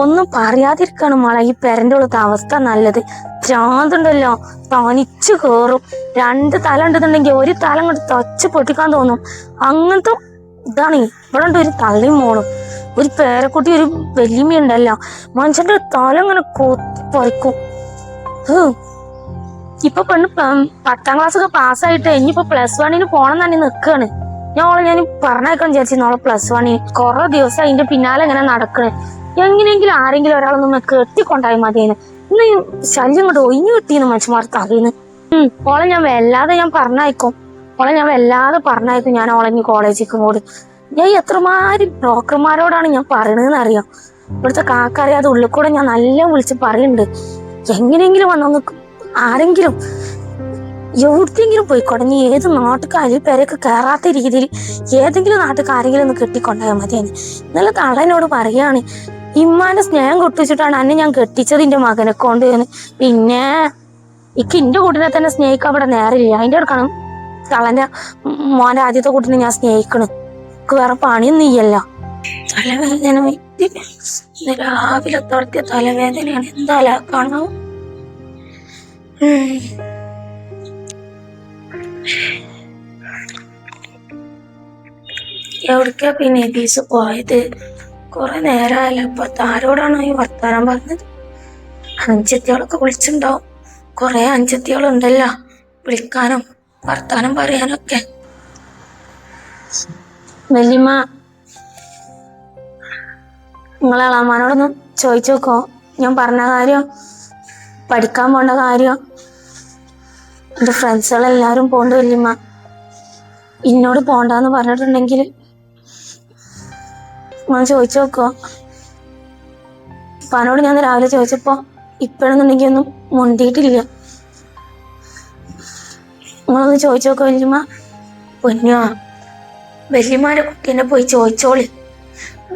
ഒന്നും പറയാതിരിക്കാണ് മോളെ ഈ പെരന്റെ ഉള്ളത്തെ അവസ്ഥ നല്ലത്. ഭ്രാന്തുണ്ടല്ലോ, തനിച്ചു കേറും. 2 തല ഉണ്ടെന്നുണ്ടെങ്കിൽ ഒരു തല കൊണ്ട് തച്ച് പൊട്ടിക്കാൻ തോന്നും. അങ്ങനത്തെ ഇതാണ്. ഇവിടെ ഉണ്ട് ഒരു തള്ളിയും മോളും, ഒരു പേരക്കുട്ടി, ഒരു വലിയമ്മയുണ്ടല്ലോ. മനുഷ്യന്റെ തല ഇങ്ങനെ കൊത്തി പറിക്കും. ഇപ്പൊ പെണ്ണ് 10ാം ക്ലാസ്സൊക്കെ പാസ്സായിട്ട് ഇനിയിപ്പോ +1 പോണം തന്നെ നിൽക്കാണ്. ഞാൻ പറഞ്ഞേക്കാൻ വിചാരിച്ചിരുന്നു അവളെ +1 കുറെ ദിവസം അതിന്റെ പിന്നാലെ ഇങ്ങനെ നടക്കണേ. എങ്ങനെയെങ്കിലും ആരെങ്കിലും ഒരാളൊന്നും കെട്ടിക്കൊണ്ടായി മതിയെന്ന്. ഇന്ന് ശല്യം കൊണ്ട് ഒഴിഞ്ഞു കിട്ടിയെന്ന് മനുഷ്യന്മാർ തലേന്ന്. ഓളെ ഞാൻ വല്ലാതെ പറഞ്ഞയക്കും. ഞാൻ ഓളഞ്ഞ് കോളേജിലേക്ക് കൂടി. ഞാൻ എത്രമാതിരി ബ്രോക്കർമാരോടാണ് ഞാൻ പറയണതെന്ന് അറിയാം. ഇവിടുത്തെ കാക്കറിയാതെ ഉള്ളിൽ കൂടെ ഞാൻ നല്ല വിളിച്ച് പറയുന്നുണ്ട്, എങ്ങനെയെങ്കിലും വന്നൊന്ന് ആരെങ്കിലും എവിടെയെങ്കിലും പോയിക്കോട്ടെ, നീ ഏത് നാട്ടുകാരും പേരൊക്കെ കയറാത്ത രീതിയിൽ ഏതെങ്കിലും നാട്ടുകാർ ആരെങ്കിലും ഒന്ന് കെട്ടിക്കൊണ്ടായാൽ മതിയെന്ന്. ഇന്നലെ തള്ളനോട് പറയാണ്, ഇമ്മാന്റെ സ്നേഹം കൊട്ടിച്ചിട്ടാണ് അന്നെ ഞാൻ കെട്ടിച്ചത് എന്റെ മകനെ കൊണ്ട് എന്ന്. പിന്നെ എന്റെ കുട്ടിനെ തന്നെ സ്നേഹിക്കാൻ അവിടെ നേരമില്ല. അതിന്റെ അടുക്കണം തള്ളന്റെ മോന്റെ ആദ്യത്തെ കുട്ടിനെ ഞാൻ സ്നേഹിക്കണ്. വേറെ പണിയൊന്നും ഇല്ലല്ലോ. തലവേദന രാവിലെ തുടത്തിയ തലവേദനയാണ്. എന്തായാലും കാണാം. എവിടേക്കാ പിന്നെ ബീസ് പോയത്? കുറെ നേരമായല്ലോ. അപ്പൊ ആരോടാണോ ഈ വർത്താനം പറഞ്ഞത്? അഞ്ചത്തിയോളൊക്കെ വിളിച്ചിട്ടുണ്ടാവും. കുറെ അഞ്ചത്തിയോളുണ്ടല്ലോ വിളിക്കാനും വർത്താനം പറയാനൊക്കെ. വല്യമ്മ, നിങ്ങളെ അളാമാനോടൊന്ന് ചോദിച്ചു നോക്കോ, ഞാൻ പറഞ്ഞ കാര്യം, പഠിക്കാൻ പോണ്ട കാര്യം. എന്റെ ഫ്രണ്ട്സുകളെല്ലാരും പോണ്ട് വല്യമ്മ. എന്നോട് പോണ്ടെന്ന് പറഞ്ഞിട്ടുണ്ടെങ്കിൽ ഞാൻ ചോദിച്ചു നോക്കോ. ഉപ്പാനോട് ഞാൻ രാവിലെ ചോദിച്ചപ്പോ ഇപ്പോഴെന്നുണ്ടെങ്കിൽ ഒന്നും മുണ്ടിയിട്ടില്ല. നിങ്ങളൊന്ന് ചോദിച്ചു നോക്കോ വല്യമ്മ. പൊന്നോ, വല്യമാരെ കുട്ടീനെ പോയി ചോദിച്ചോളി.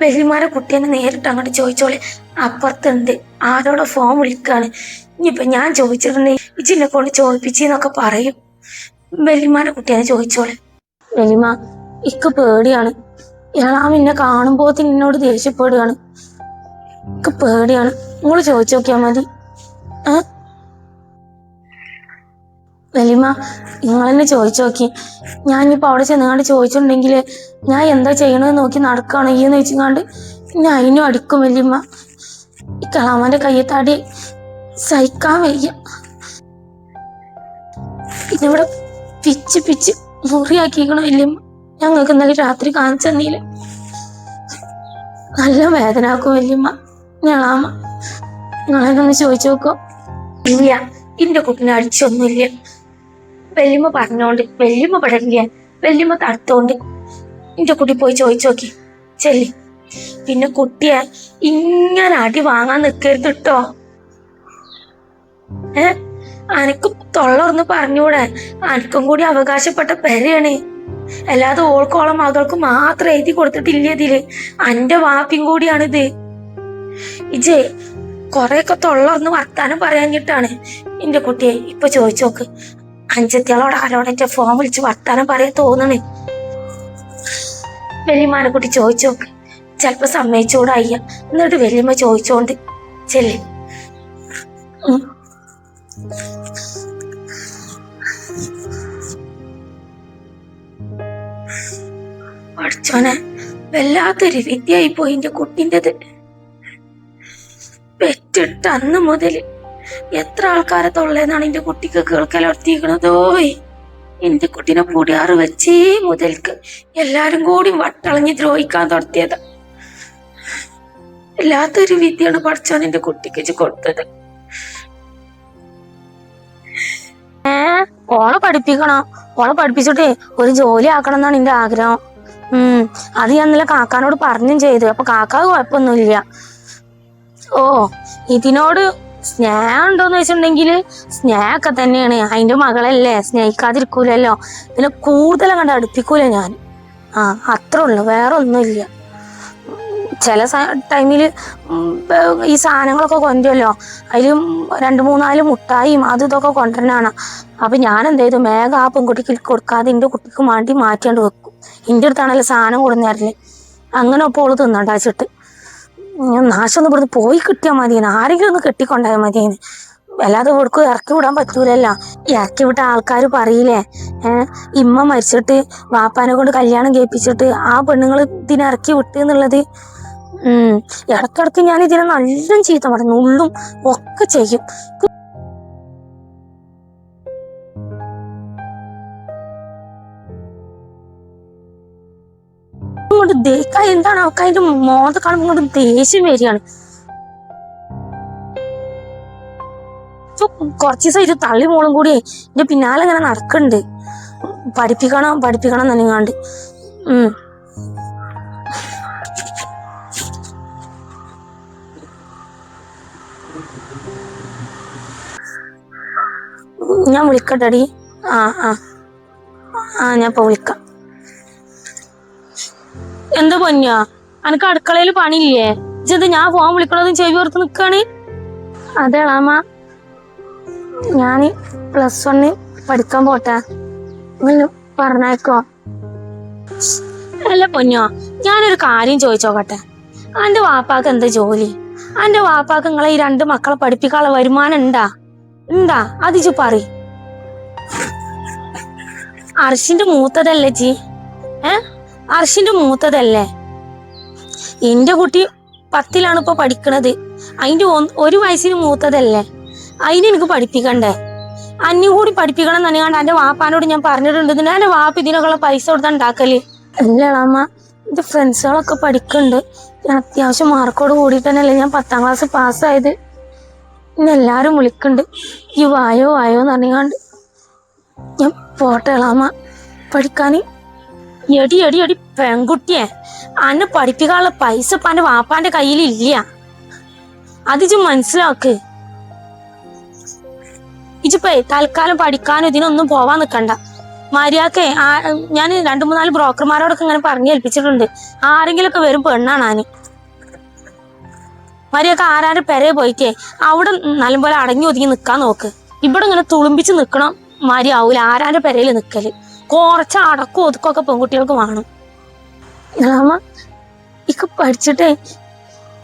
വല്യമാരെ കുട്ടീനെ നേരിട്ട് അങ്ങോട്ട് ചോദിച്ചോളി. അപ്പുറത്തുണ്ട്, ആരോടെ ഫോൺ വിളിക്കാണ്. ഇനിയിപ്പൊ ഞാൻ ചോദിച്ചിട്ടുണ്ടെങ്കിൽ ഇച്ചിനെ കൊണ്ട് ചോദിപ്പിച്ചെന്നൊക്കെ പറയും. വല്യമാരെ കുട്ടീനെ ചോദിച്ചോളി. വല്യമ്മ, ഇക്ക് പേടിയാണ്. എന്നെ കാണുമ്പോ എന്നോട് ദേഷ്യപ്പെടുകയാണ്. ഇക്ക് പേടിയാണ്. നിങ്ങൾ ചോദിച്ചു നോക്കിയാൽ മതി. വല്യമ്മ, നിങ്ങളെന്നെ ചോദിച്ചു നോക്കി. ഞാനിപ്പോ അവിടെ ചെന്നുകാണ്ട് ചോദിച്ചിട്ടുണ്ടെങ്കിൽ ഞാൻ എന്താ ചെയ്യണമെന്ന് നോക്കി നടക്കുകയാണ് ഈ എന്ന് വെച്ചുകാണ്ട് പിന്നെ അതിനും അടിക്കും. വല്യമ്മ, ഈ കളാമന്റെ കയ്യത്താടി സഹിക്കാൻ വയ്യ. ഇതിവിടെ പിച്ച് മുറിയാക്കിക്കണോ വല്യമ്മ. ഞങ്ങൾക്ക് ഇന്നലെ രാത്രി കാണിച്ചു തന്നീല്. നല്ല വേദനാക്കും വല്യമ്മ. ഞങ്ങളാമ്മ, നിങ്ങളെന്നൊന്ന് ചോദിച്ചു നോക്കോ. ഇല്ല, എന്റെ കുട്ടിനെ അടിച്ചൊന്നുമില്ല. വല്യമ്മ പറഞ്ഞോണ്ട് വല്യമ്മ പടരില്ല, വല്യമ്മ തടുത്തോണ്ട് എന്റെ കുട്ടി പോയി ചോദിച്ചു നോക്കി ചെല്ലി. പിന്നെ കുട്ടിയെ ഇങ്ങനെ അടി വാങ്ങാൻ നിൽക്കരുത് കേട്ടോ. അനക്ക് തൊള്ളർന്ന് പറഞ്ഞൂടെ, അനക്കും കൂടി അവകാശപ്പെട്ട പെരയാണ്. അല്ലാതെ ഓൾക്കോളം മകൾക്ക് മാത്രം എഴുതി കൊടുത്തിട്ടില്ല ഇതില്. അന്റെ വാപ്പിയും കൂടിയാണിത്. ഇജേ കൊറേയൊക്കെ തൊള്ളർന്ന് വർത്താനം പറയാഞ്ഞിട്ടാണ്. എന്റെ കുട്ടിയെ ഇപ്പൊ ചോദിച്ചു നോക്ക്. അഞ്ചത്തിയോളോട് ആരോടെ എന്റെ ഫോൺ വിളിച്ച് വർത്താനം പറയാൻ തോന്നണേ. വല്യമ്മാനെ കുട്ടി ചോദിച്ചു നോക്ക്. ചിലപ്പോ സമ്മതിച്ചോടായ്യ. എന്നിട്ട് വല്യമ്മ ചോദിച്ചോണ്ട് ചെല്ലി. പഠിച്ചോനെ, വല്ലാത്തൊരു വിദ്യയായി പോയി എന്റെ കുട്ടിൻ്റെത്. പെറ്റിട്ട അന്ന് മുതൽ എത്ര ആൾക്കാരെ തൊള്ളേന്നാണ് എന്റെ കുട്ടിക്ക് കേൾക്കലർത്തിയിരിക്കണതോ. എന്റെ കുട്ടീനെ പൊടിയാറ് വെച്ചേ മുതൽക്ക് എല്ലാരും കൂടി വട്ടളഞ്ഞ് ദ്രോഹിക്കാൻ തുടത്തിയതാ. വല്ലാത്തൊരു വിദ്യയാണ് പഠിച്ചോൻ എന്റെ കുട്ടിക്ക് കൊടുത്തത്. ഓളെ പഠിപ്പിക്കണം. ഓളെ പഠിപ്പിച്ചിട്ടേ ഒരു ജോലി ആക്കണം എന്നാണ് എന്റെ ആഗ്രഹം. അത് ഞാൻ ഇന്നലെ കാക്കാനോട് പറഞ്ഞും ചെയ്തു. അപ്പൊ കാക്കാവ് കുഴപ്പമൊന്നുമില്ല. ഓ, ഇതിനോട് സ്നേഹം ഉണ്ടോന്ന് വെച്ചിട്ടുണ്ടെങ്കിൽ സ്നേഹമൊക്കെ തന്നെയാണ്. അതിന്റെ മകളല്ലേ, സ്നേഹിക്കാതിരിക്കൂലല്ലോ. പിന്നെ കൂടുതൽ കണ്ട് അടുപ്പിക്കൂല ഞാൻ. അത്രേ ഉള്ളു, വേറെ ഒന്നുമില്ല. ചില ടൈമില് ഈ സാധനങ്ങളൊക്കെ കൊണ്ടുവല്ലോ, അതിലും 2-3-4 മുട്ടായും അതും ഇതൊക്കെ കൊണ്ടുവരണാണ്. അപ്പൊ ഞാൻ എന്ത് ചെയ്തു, വേഗം ആ പെൺകുട്ടിക്ക് കൊടുക്കാതെ എൻ്റെ കുട്ടിക്ക് വേണ്ടി മാറ്റിയാണ്ട് വെക്കും. എൻ്റെ അടുത്താണല്ലോ സാധനം കൊടുന്നേരല്. അങ്ങനെ ഒപ്പം ഓള് തിന്നണ്ടാച്ചിട്ട് നാശം ഒന്ന് ഇവിടുന്ന് പോയി കിട്ടിയാൽ മതിയെന്ന്, ആരെങ്കിലും ഒന്ന് കെട്ടിക്കൊണ്ടായാൽ മതിയെന്ന്. അല്ലാതെ ഇവിടേക്ക് ഇറക്കി വിടാൻ പറ്റൂലല്ലോ. ഇറക്കി വിട്ട ആൾക്കാർ പറയില്ലേ, ഇമ്മ മരിച്ചിട്ട് വാപ്പാനെ കൊണ്ട് കല്യാണം കേൾപ്പിച്ചിട്ട് ആ പെണ്ണുങ്ങൾ ഇതിനിറക്കി വിട്ട് എന്നുള്ളത്. ഇടക്കിടക്ക് ഞാൻ ഇതിനെ നല്ല ചീത്ത പറഞ്ഞു, ഉള്ളും ഒക്കെ ചെയ്യും. എന്താണ് അവൾക്ക് അതിന്റെ മോത കാണുമ്പോൾ ഇങ്ങോട്ട് ദേഷ്യം വരികയാണ്. കുറച്ച് ദിവസം ഇത് തള്ളി മോളും കൂടി എന്റെ പിന്നാലെ ഇങ്ങനെ നടക്കുന്നുണ്ട്, പഠിപ്പിക്കണം നനങ്ങാണ്ട്. ഞാൻ വിളിക്കട്ടടി. ഞാൻ ഇപ്പൊ വിളിക്കാം. എന്താ പൊന്നാ, അനക്ക് അടുക്കളയിൽ പണിയില്ലേ? ഇതെന്താ ഞാൻ ഫോൺ വിളിക്കണതും ചെവി ഓർത്ത് നിക്കാണ്? അതെ അമ്മ, ഞാന് +1 പഠിക്കാൻ പോട്ടെ, പറഞ്ഞേക്കോ? അല്ല പൊന്നോ, ഞാനൊരു കാര്യം ചോദിച്ചോക്കട്ടെ. അന്റെ വാപ്പാക്ക് എന്താ ജോലി? അന്റെ വാപ്പാക്ക് നിങ്ങളെ ഈ 2 മക്കളെ പഠിപ്പിക്കാനുള്ള വരുമാനം ഉണ്ടാ? അത് ഇജ്ജ് പറ. അർഷിന്റെ മൂത്തതല്ലേ ജി? അർഷിന്റെ മൂത്തതല്ലേ? എന്റെ കുട്ടി 10ലാണ് ഇപ്പൊ പഠിക്കണത്. അതിന്റെ 1 വയസ്സിന് മൂത്തതല്ലേ? അതിന് എനിക്ക് പഠിപ്പിക്കണ്ടേ? അന്യം കൂടി പഠിപ്പിക്കണം തന്നെയാണ്ട് എന്റെ വാപ്പാനോട് ഞാൻ പറഞ്ഞിട്ടുണ്ട്. എന്റെ വാപ്പ ഇതിനൊക്കെയുള്ള പൈസ കൊടുത്താ ഉണ്ടാക്കല്. അല്ല അമ്മ, എന്റെ ഫ്രണ്ട്സുകളൊക്കെ പഠിക്കുന്നുണ്ട്. ഞാൻ അത്യാവശ്യം മാർക്കോട് കൂടിയിട്ട് തന്നെയല്ലേ ഞാൻ 10ാം ക്ലാസ് പാസ്സായത്. ഇന്ന് എല്ലാരും വിളിക്കുന്നുണ്ട്, ഈ വായോ എന്ന് പറഞ്ഞാണ്ട്. ഞാൻ പോട്ടെ അമ്മ പഠിക്കാന്. എടി പെൺകുട്ടിയെ, അന്നെ പഠിപ്പിക്കാനുള്ള പൈസ ഇപ്പൊ എന്റെ വാപ്പാന്റെ കയ്യിലില്ല. അത് ഇജ്ജ് മനസ്സിലാക്ക്. ഇജിപ്പേ തൽക്കാലം പഠിക്കാനും ഇതിനൊന്നും പോവാൻ നിക്കണ്ട. മര്യാദക്കെ ഞാൻ 2-3-4 ബ്രോക്കർമാരോടൊക്കെ ഇങ്ങനെ പറഞ്ഞു ഏൽപ്പിച്ചിട്ടുണ്ട്. ആരെങ്കിലുമൊക്കെ വരും പെണ്ണാണ്. മര്യാദക്ക് ആരാന്റെ പെരയെ പോയിട്ടേ അവിടെ നല്ലപോലെ അടങ്ങി ഒതുങ്ങി നിക്കാൻ നോക്ക്. ഇവിടെ ഇങ്ങനെ തുളുമ്പിച്ച് നിക്കണം മാതിരി ആവൂല ആരാന്റെ പെരയിൽ നിക്കല്. കുറച്ച് അടക്കും ഒതുക്കൊക്കെ പെൺകുട്ടികൾക്ക് വേണം. അമ്മ ഇക്ക് പഠിച്ചിട്ടേ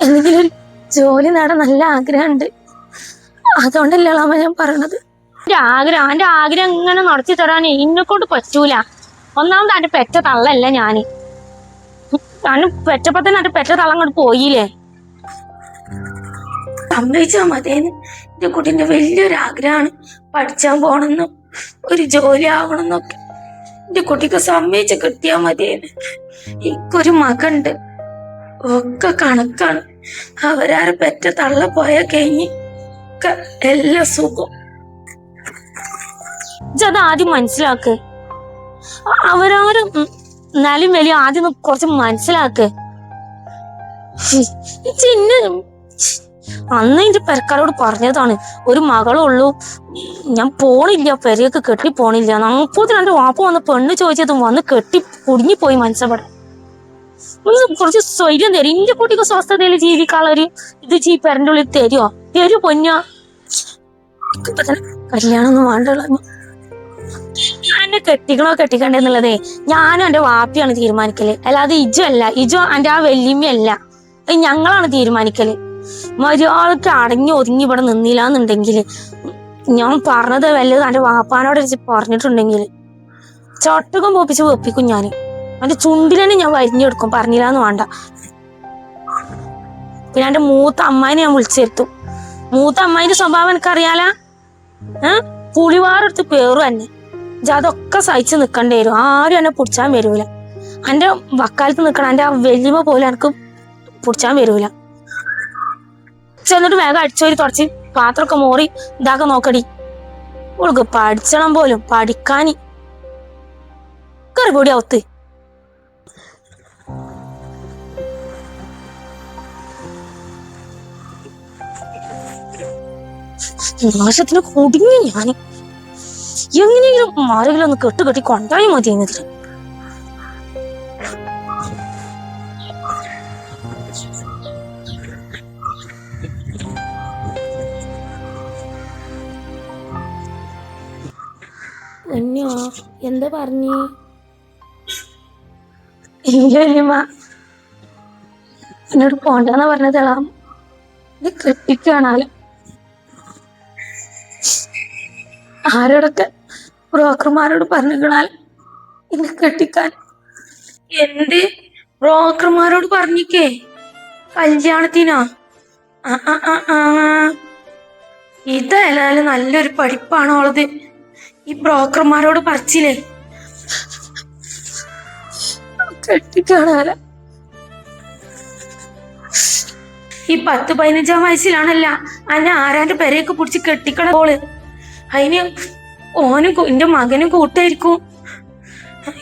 എന്തെങ്കിലും ഒരു ജോലി നേടാൻ നല്ല ആഗ്രഹമുണ്ട്. അതുകൊണ്ടല്ലേ അമ്മ ഞാൻ പറയണത്. എന്റെ ആഗ്രഹം ഇങ്ങനെ നടത്തി തരാൻ എന്നെക്കൊണ്ട് പറ്റൂല. ഒന്നാമത് എന്റെ പെറ്റ തള്ളല്ല ഞാന്. പെറ്റപ്പോ തന്നെ എന്റെ പെറ്റ തള്ള അങ്ങോട്ട് പോയില്ലേ. സമ്മതിച്ചാ മതിയെന്ന്. എന്റെ കുട്ടീന്റെ വലിയൊരു ആഗ്രഹമാണ് പഠിച്ചാൻ പോണെന്നും ഒരു ജോലി ആവണമെന്നൊക്കെ. എന്റെ കുട്ടിക്ക് സമ്മതിച്ച് കിട്ടിയാ മതിയെന്ന്. എനിക്കൊരു മകണ്ട്, ഒക്കെ കണക്കാണ്. അവരാരെ പെറ്റ തള്ള പോയാ കഴിഞ്ഞ് എല്ലാ സുഖം. അത് ആദ്യം മനസ്സിലാക്ക്. അവരാരും എന്നാലും വലിയ ആദ്യം കുറച്ച് മനസ്സിലാക്ക്. അന്ന് എന്റെ പെരക്കാരോട് പറഞ്ഞതാണ്, ഒരു മകളുള്ളൂ, ഞാൻ പോണില്ല, പെരയൊക്കെ കെട്ടി പോണില്ല. നമുക്ക് 2 വാപ്പ വന്ന് പെണ്ണ് ചോദിച്ചതും വന്ന് കെട്ടി കുടുങ്ങിപ്പോയി. മനസ്സപ്പെടാൻ കുറച്ച് സ്വൈര്യം തരും. എന്റെ കുട്ടിക്ക് സ്വസ്ഥതയിൽ ജീവിക്കാനുള്ളൊരു ഇത് പെരന്റെ ഉള്ളിൽ തരുമോ പൊന്നോ? കല്യാണം ഒന്നും വേണ്ടുള്ള. എന്നെ കെട്ടിക്കണ്ടെന്നുള്ളതേ ഞാനും എന്റെ വാപ്പിയാണ് തീരുമാനിക്കല്, അല്ലാതെ ഇജു അല്ല. ഇജു എന്റെ ആ വല്യമ്മയല്ല, ഞങ്ങളാണ് തീരുമാനിക്കല്. മര്യാദക്ക് അടങ്ങി ഒതുങ്ങി ഇവിടെ നിന്നില്ലാന്നുണ്ടെങ്കിൽ, ഞാൻ പറഞ്ഞത് വല്ലതും എന്റെ വാപ്പാനോട് പറഞ്ഞിട്ടുണ്ടെങ്കിൽ ചട്ടകം പോപ്പിച്ച് വെപ്പിക്കും ഞാൻ. എന്റെ ചുണ്ടിനെ ഞാൻ വരിഞ്ഞെടുക്കും, പറഞ്ഞില്ലാന്ന് വേണ്ട. പിന്നെ എന്റെ മൂത്ത അമ്മായിനെ ഞാൻ വിളിച്ചെടുത്തു. മൂത്ത അമ്മായിന്റെ സ്വഭാവം എനിക്കറിയാല. പുളിവാറെടുത്ത് പേറും എന്നെ. അതൊക്കെ സഹിച്ച് നിക്കണ്ടേ വരും. ആരും എന്നെ പിടിച്ചാൻ വരൂല. എന്റെ വക്കാലത്ത് നിക്കണം എന്റെ വല്യമ്മ പോലും എനിക്ക് പിടിച്ചാൻ വരൂല. ചെന്നിട്ട് വേഗം അടിച്ചോരി തുടച്ച് പാത്രമൊക്കെ മോറി ഇതാക്കാൻ നോക്കടി. ഓൾക്ക് പഠിച്ചണം പോലും, പഠിക്കാന് കറി പൊടി അവത്ത്. നാശത്തിന് കുടുങ്ങി ഞാന്. എങ്ങനെയെങ്കിലും ആരെങ്കിലും ഒന്ന് കെട്ടി കൊണ്ടായി മതി എന്നതിന്. എന്നോ എന്താ പറഞ്ഞേ? ഇല്ല വല്യമ്മ, എന്നോട് പോണ്ടെന്നാ പറഞ്ഞത്. എളാം ഇത് കെട്ടിക്കാണാലോ. ആരോടൊക്കെ ബ്രോക്കർമാരോട് പറഞ്ഞിക്കണാലോ എന്നെ കെട്ടിക്കാൻ. എന്ത് ബ്രോക്കർമാരോട് പറഞ്ഞിക്കേ? കല്യാണത്തിനോ? ആ ആ ആ ആ ഇതേതായാലും നല്ലൊരു പഠിപ്പാണോളത്. ഈ ബ്രോക്കർമാരോട് പറിച്ചില്ലേ കെട്ടിക്കാണാല. ഈ 10-15 വയസ്സിലാണല്ല അന്നെ ആരാന്റെ പെരയൊക്കെ പിടിച്ച് കെട്ടിക്കണ പോള്. അതിന് ഓനും എന്റെ മകനും കൂട്ടായിരിക്കും.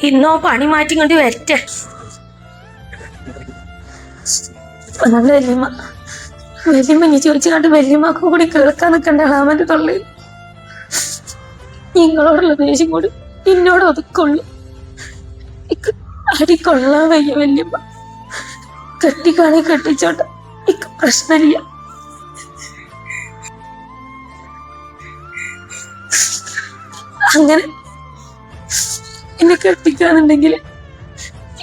ഇന്നോ പണി മാറ്റി കൊണ്ട് വരട്ടെ. വല്യമ്മ ഇനി ചോദിച്ചു കണ്ട് വല്യമ്മക്കും കൂടി കേൾക്കാൻ നിൽക്കണ്ട എളാമന്റെ തൊള്ളയിൽ. നിങ്ങളോടുള്ള ദേഷ്യം കൂടി എന്നോട് ഒതുക്കുള്ളൂ. അടിക്കൊള്ളാൻ വയ്യ വല്യമ്മ. കെട്ടിക്കാണി കെട്ടിച്ചോട്ടെ, എനിക്ക് പ്രശ്നമില്ല. അങ്ങനെ എന്നെ കെട്ടിക്കാന്നുണ്ടെങ്കിൽ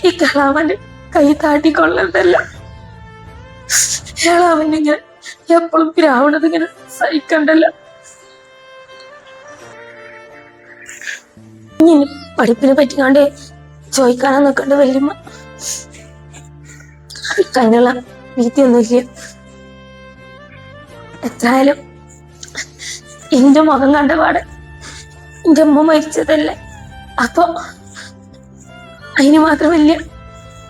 ഈ കളാമന്റെ കൈ താട്ടിക്കൊള്ളണ്ടല്ല. ഏളാമന്റെ ഇങ്ങനെ എപ്പോഴും പിരാവണത് ഇങ്ങനെ സഹിക്കണ്ടല്ലോ. ഇനി പഠിപ്പിനെ പറ്റിക്കാണ്ട് ചോദിക്കാനാ നിൽക്കണ്ട വല്യമ്മ. അതിനുള്ള വീതിയൊന്നുമില്ല. എത്രയായാലും എന്റെ മുഖം കണ്ട പാടെ എന്റെ അമ്മ മരിച്ചതല്ലേ. അപ്പൊ അതിന് മാത്രം വലിയ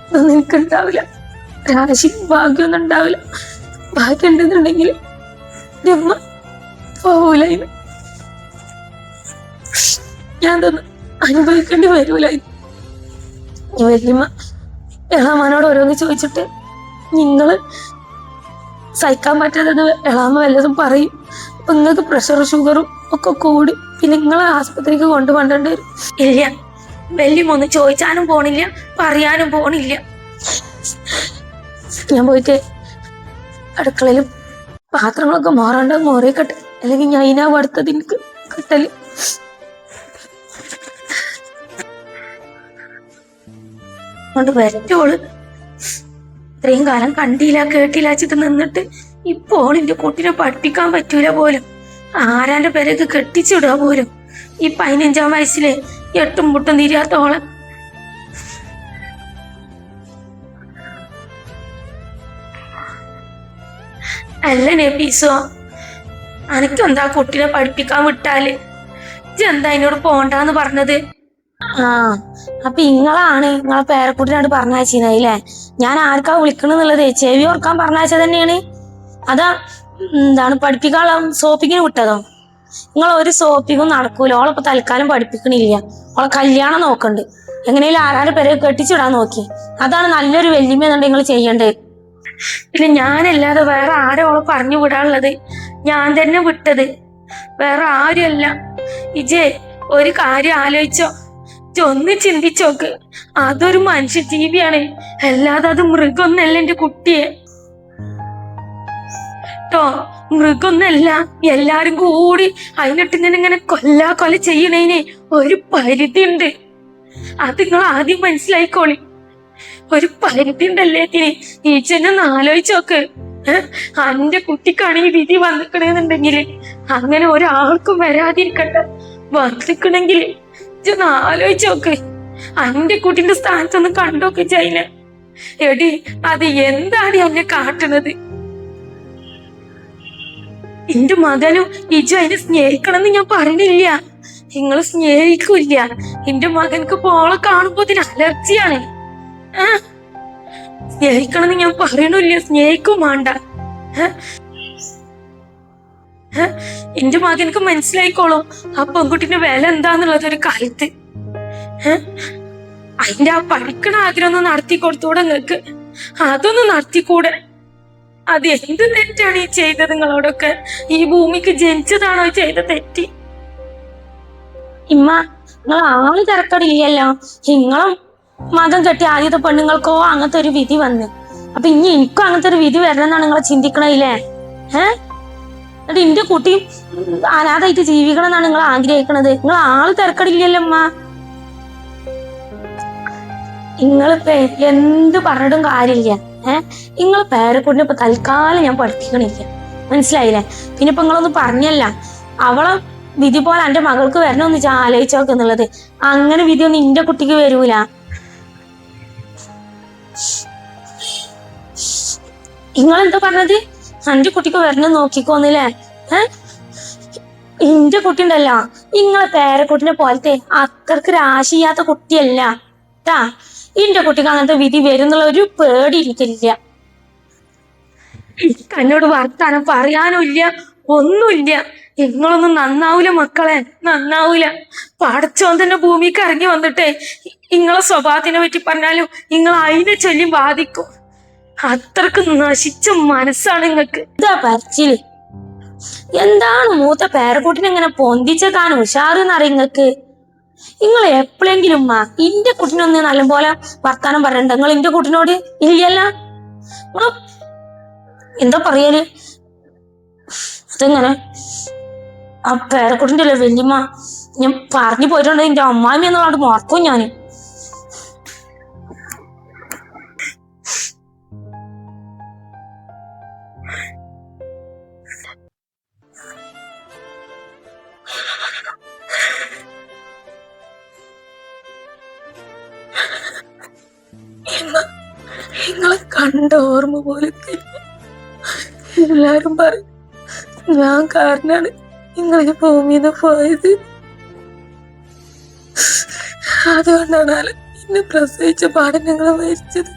ഇതൊന്നും എനിക്കുണ്ടാവില്ല. രാശി ഭാഗ്യമൊന്നും ഉണ്ടാവില്ല. ഭാഗ്യം ഉണ്ടെന്നുണ്ടെങ്കിൽ എന്റെ അമ്മ പോവൂല. ഞാൻ തന്നെ അനുഭവിക്കേണ്ടി വരൂല. വല്യമ്മ എളാമാനോട് ഓരോന്ന് ചോദിച്ചിട്ട് നിങ്ങള് സഹിക്കാൻ പറ്റാത്തത് എളാമ വല്ലതും പറയും. അപ്പൊ നിങ്ങൾക്ക് പ്രഷറും ഷുഗറും ഒക്കെ കൂടി പിന്നെ നിങ്ങളെ ആസ്പത്രിക്ക് കൊണ്ടുപോകേണ്ടി വരും. ഇല്ല, വല്യമ്മൊന്നും ചോദിച്ചാനും പോണില്ല, പറയാനും പോണില്ല. ഞാൻ പോയിട്ട് അടുക്കളയിൽ പാത്രങ്ങളൊക്കെ മോറാണ്ട് മോറിക്കട്ടെ, അല്ലെങ്കിൽ ഞാൻ അതിനാ അടുത്തത് എനിക്ക് കിട്ടല്. കൊണ്ട് വരട്ടോള് ഇത്രയും കാലം കണ്ടില്ല കേട്ടില്ല വെച്ചിട്ട് നിന്നിട്ട് ഇപ്പോൾ എന്റെ കുട്ടിനെ പഠിപ്പിക്കാൻ പറ്റൂല പോലും. ആരാന്റെ പേരൊക്കെ കെട്ടിച്ചിടുക പോലും. ഈ 15-ാം വയസ്സില് എട്ടും മുട്ടും തിരിയാത്തോളം. അല്ല നബീസോ, അനക്കെന്താ കുട്ടിനെ പഠിപ്പിക്കാൻ വിട്ടാല് ഇജെന്താ അതിനോട് പോണ്ടാന്ന് പറഞ്ഞത്? ആ അപ്പൊ ഇങ്ങളാണ് നിങ്ങളെ പേരക്കുട്ടിനോട് പറഞ്ഞയച്ചില്ലേ? ഞാൻ ആർക്കാ വിളിക്കണെന്നുള്ളത് ചെവി ഓർക്കാൻ പറഞ്ഞയച്ച തന്നെയാണ്. അതാ എന്താണ് പഠിപ്പിക്കാനുള്ള സോപ്പിങ്ങിന് വിട്ടതോ? നിങ്ങൾ ഒരു സോപ്പിങ്ങും നടക്കൂല. ഓളിപ്പോ തൽക്കാലം പഠിപ്പിക്കണില്ല. ഓളെ കല്യാണം നോക്കണ്ട്. എങ്ങനെയും ആരാന്റെ പേരെ കെട്ടിച്ചിടാൻ നോക്കി. അതാണ് നല്ലൊരു വെല്ലുമെന്നുണ്ട് നിങ്ങൾ ചെയ്യേണ്ടത്. പിന്നെ ഞാനല്ലാതെ വേറെ ആരാ ഓളെ പറഞ്ഞു വിടാനുള്ളത്? ഞാൻ തന്നെ വിട്ടത്, വേറെ ആരുമല്ല. ഇജേ ഒരു കാര്യം ആലോചിച്ചോ, ഒന്ന് ചിന്തിച്ചോക്ക്. അതൊരു മനുഷ്യജീവിയാണ്, അല്ലാതെ അത് മൃഗമൊന്നല്ല എന്റെ കുട്ടിയെ ട്ടോ. മൃഗമൊന്നല്ല. എല്ലാരും കൂടി അതിനിട്ട് ഇങ്ങനെ കൊല ചെയ്യണേന് ഒരു പരിധി ഉണ്ട്. അത് നിങ്ങൾ ആദ്യം മനസ്സിലായിക്കോളി. ഒരു പരിധി ഉണ്ടല്ലേ ഈച്ചെന്നൊന്ന് ആലോചിച്ചോക്ക്. അന്റെ കുട്ടിക്കാണ് ഈ വിധി വന്നിക്കണെന്നുണ്ടെങ്കിൽ അങ്ങനെ ഒരാൾക്കും വരാതിരിക്കട്ടെ. വന്നിക്കണെങ്കിൽ ഇതൊന്ന് ആലോചിച്ചോക്ക്. അന്റെ കുട്ടിന്റെ സ്ഥാനത്തൊന്ന് കണ്ടോക്ക് ചൈന. എടി അത് എന്താണ് എന്നെ കാട്ടണത്? എന്റെ മകനും ഇജു അതിനെ സ്നേഹിക്കണമെന്ന് ഞാൻ പറഞ്ഞില്ല. നിങ്ങൾ സ്നേഹിക്കൂല്ല. എന്റെ മകൻക്ക് പോളെ കാണുമ്പോ അതിന് അലർജിയാണ്. സ്നേഹിക്കണമെന്ന് ഞാൻ പറയണില്ല, സ്നേഹിക്കും വേണ്ട. എന്റെ മകൻക്ക് മനസ്സിലായിക്കോളും ആ പെൺകുട്ടിന്റെ വില എന്താന്നുള്ളത് ഒരു കാലത്ത്. അതിന്റെ ആ പഠിക്കണ ആഗ്രഹം ഒന്ന് നടത്തി കൊടുത്തൂടെ നിങ്ങക്ക്? അതൊന്ന് നടത്തിക്കൂടെ? അത് എന്ത് തെറ്റാണ് ഈ ചെയ്തത്? നിങ്ങളോടൊക്കെ ഈ ഭൂമിക്ക് ജനിച്ചതാണോ ചെയ്ത തെറ്റി? ഇമ്മ നിങ്ങൾ ആള് തിരക്കടില്ലല്ലോ. നിങ്ങളും മകൻ കെട്ടി ആദ്യത്തെ പെണ്ണുങ്ങൾക്കോ അങ്ങനത്തെ ഒരു വിധി വന്ന്. അപ്പൊ ഇനി എനിക്കും അങ്ങനത്തെ ഒരു വിധി വരണം എന്നാണ് നിങ്ങൾ ചിന്തിക്കണില്ലേ? എന്നിട്ട് എന്റെ കുട്ടി അനാഥായിട്ട് ജീവിക്കണം എന്നാണ് നിങ്ങൾ ആഗ്രഹിക്കണത്. നിങ്ങൾ ആള് തിരക്കടില്ലല്ലോ അമ്മ. നിങ്ങളിപ്പോ എന്ത് പറഞ്ഞിട്ടും കാര്യമില്ല. നിങ്ങൾ പേരക്കുട്ടിനെ ഇപ്പൊ തൽക്കാലം ഞാൻ പഠിപ്പിക്കണില്ല, മനസ്സിലായില്ലേ? പിന്നെ ഇപ്പൊ നിങ്ങളൊന്ന് പറഞ്ഞല്ല അവളെ വിധി പോലെ എന്റെ മകൾക്ക് വരണമെന്ന് വെച്ചാൽ ആലോചിച്ചോക്കെ എന്നുള്ളത്. അങ്ങനെ വിധിയൊന്നും എന്റെ കുട്ടിക്ക് വരൂല. നിങ്ങളെന്താ പറഞ്ഞത്? എന്റെ കുട്ടിക്ക് വരണം നോക്കിക്കോന്നില്ലേ? എന്റെ കുട്ടി ഉണ്ടല്ലോ നിങ്ങളെ പേരക്കുട്ടിനെ പോലത്തെ അത്രക്ക് രാശിയാത്ത കുട്ടിയല്ല ട്ടാ. എന്റെ കുട്ടിക്ക് അങ്ങനത്തെ വിധി വരുന്നുള്ള ഒരു പേടി എനിക്കില്ല. എന്നോട് വർത്താനം പറയാനും ഇല്ല, ഒന്നുമില്ല. നിങ്ങളൊന്നും നന്നാവൂല മക്കളെ, നന്നാവൂല. പടച്ചോൻ തന്നെ ഭൂമിക്ക് ഇറങ്ങി വന്നിട്ടേ നിങ്ങളെ സ്വഭാവത്തിനെ പറ്റി പറഞ്ഞാലും നിങ്ങൾ അതിനെ ചൊല്ലി ബാധിക്കും. അത്രക്ക് നശിച്ച മനസ്സാണ് നിങ്ങക്ക്. ഇതാ പറച്ചില്. എന്താണ് മൂത്ത പേരക്കുട്ടിനെ ഇങ്ങനെ പൊന്തിച്ചേക്കാൻ ഉഷാറെന്നറിയ നിങ്ങക്ക്? നിങ്ങൾ എപ്പോഴെങ്കിലും ഇന്റെ കുട്ടിനൊന്ന് നല്ലപോലെ വർത്താനം പറയണ്ട നിങ്ങൾ ഇന്റെ കുട്ടിനോട്? ഇല്ലല്ല. എന്താ പറയല്? അതെങ്ങനെ ആ പേരക്കുട്ടിന്റെ അല്ലേ വല്യമ്മ? ഞാൻ പറഞ്ഞു പോയിട്ടുണ്ട് എന്റെ അമ്മാമി എന്നുള്ളത് മറക്കും ഞാന്. നിങ്ങളെ കണ്ട ഓർമ്മ പോലെ എല്ലാരും പറയും ഞാൻ കാരണാണ് നിങ്ങൾ ഈ ഭൂമിന്ന് പോയത്. അതുകൊണ്ടാണ് എന്നെ പ്രസവിച്ച പാടം ഞങ്ങൾ മരിച്ചത്.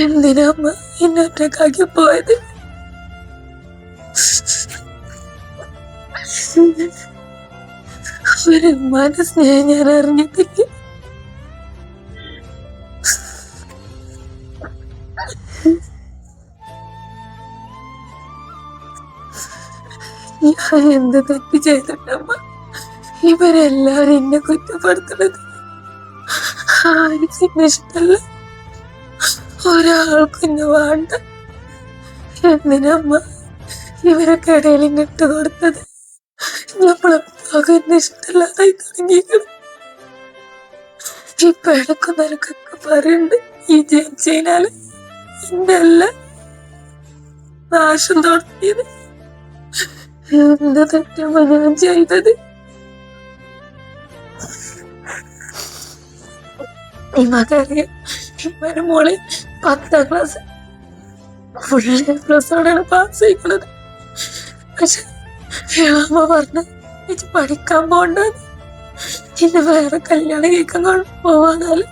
എന്തിനാ അമ്മ എന്നെ ഒറ്റക്കാക്കി പോയത്? ഒരു ഉമ്മാന്റെ സ്നേഹം ഞാൻ അറിഞ്ഞിട്ടില്ല. ഞാൻ എന്ത് തെറ്റ് ചെയ്തിട്ടമ്മ ഇവരെല്ലാരും എന്നെ കുറ്റപ്പെടുത്തണത്? ആർക്കും ഇഷ്ടല്ല, ഒരാൾക്കും എന്നെ വേണ്ട. എന്തിനമ്മ ഇവരൊക്കെ ഇടയിൽ ഇങ്ങിട്ട് കൊടുത്തത്? നമ്മളെപ്പോഴും എന്നെ ഇഷ്ടമല്ലാതായി തുടങ്ങിയിരിക്കണം. ഇപ്പൊ ഇടക്കും നിനക്കൊക്കെ പറയുന്നുണ്ട് ഈ ജനിച്ചതിനാല് എന്റെ എല്ലാം നാശം തുടങ്ങിയത്. എന്ത് തെറ്റമ്മ ഞാൻ ചെയ്തത്? നിങ്ങൾക്കറിയാം ഇവരെ മോളെ 10ാം ക്ലാസ് ഫുൾ A+ഓടാണ് പാസ് ചെയ്യണത്. പക്ഷെ അമ്മ പറഞ്ഞ ഇത് പഠിക്കാൻ പോണ്ടെന്ന്. ഇന്ന് വേറെ കല്യാണം കേൾക്കാൻ പോവാന്നാല്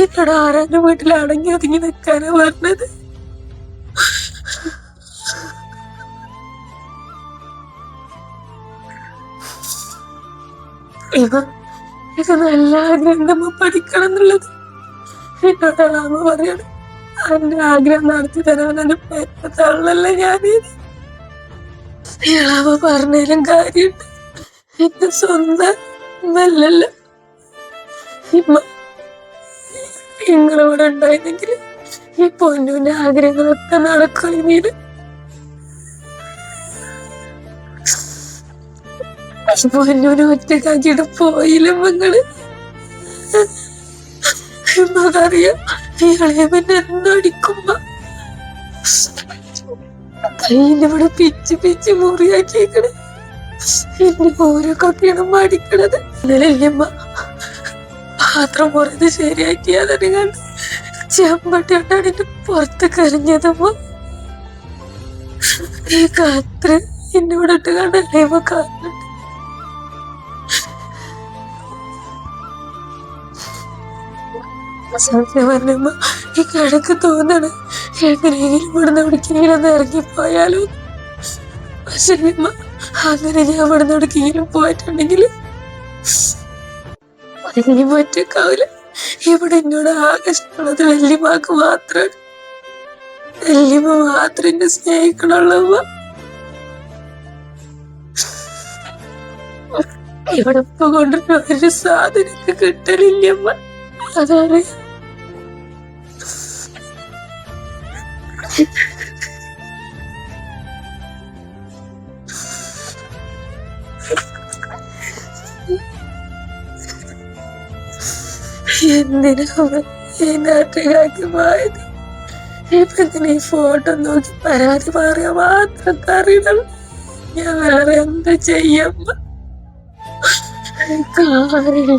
എന്നോട് ആരാന്റെ വീട്ടിൽ അടങ്ങി ഒതുങ്ങി നിൽക്കാനാ പറഞ്ഞത്. ഇത് നല്ല ആഗ്രഹം പഠിക്കണം എന്നുള്ളത്. എന്നോടാണ് അമ്മ പറയണം എന്റെ ആഗ്രഹം നടത്തി തരാൻ എന്റെ പെറ്റത്താളല്ല ഞാനീത്. ഇളാമ പറഞ്ഞാലും കാര്യമുണ്ട്. എന്റെ സ്വന്തം നല്ലല്ല. നിങ്ങളിവിടെ ഉണ്ടായിരുന്നെങ്കിൽ ഈ പൊന്നുവിന്റെ ആഗ്രഹങ്ങളൊക്കെ നടക്കുമെന്നീട്. പൊന്നൂനെ ഒറ്റക്കാക്കിയിട്ട് പോയില്ല നിങ്ങള്. എന്നറിയാം ഇയാളെ പിന്നെ എന്തടിക്കുമ്പോ കയ്യിന്റെ ഇവിടെ പിച്ച് പിച്ച് മുറിയാക്കിയേക്കണ്. എന്റെ ഓരോക്കൊക്കെയാണ് മടിക്കണത്. ഇന്നലെയമ്മ പാത്രം പുറത്ത് ശരിയാക്കിയാതെ കണ്ട് ചെമ്പട്ടിയോട്ടാണ് എന്റെ പുറത്ത് കരഞ്ഞതമ്മ. ഈ കാത്ത് എന്നെ ഇവിടെ ഇട്ട് കണ്ടല്ലേ കാത്തുണ്ട്. സത്യം പറഞ്ഞമ്മ ഈ കിഴക്ക് തോന്നാണ് എങ്ങനെയെങ്കിലും ഇവിടുന്ന് എവിടേക്കെങ്കിലും ഒന്ന് ഇറങ്ങിപ്പോയാലോ. പക്ഷെ അങ്ങനെ ഞാൻ ഇവിടുന്ന് എവിടേക്കെങ്കിലും പോയിട്ടുണ്ടെങ്കിൽ അതിനി ഒറ്റക്കാവില്ല. ഇവിടെ എന്നോട് ആകെ ഇഷ്ടമുള്ളത് വല്യമ്മക്ക് മാത്രമാണ്. വല്യമ്മ മാത്രം എന്നെ സ്നേഹിക്കണുള്ളമ്മ. ഇവിടെ ഇപ്പൊ കൊണ്ടിട്ട് ഒരു സാധനക്ക് കിട്ടലില്ലമ്മ. അതറിയാം. എന്തിനാ ഈ നാട്ടുകാർക്ക് പോയത്? ഇപ്പൊ എന്തിനാ ഈ ഫോട്ടോ നോക്കി പരാതി പറയാൻ മാത്രം അറിയണം? ഞാൻ വേറെ എന്താ ചെയ്യമ്മ? കാര്യമില്ല.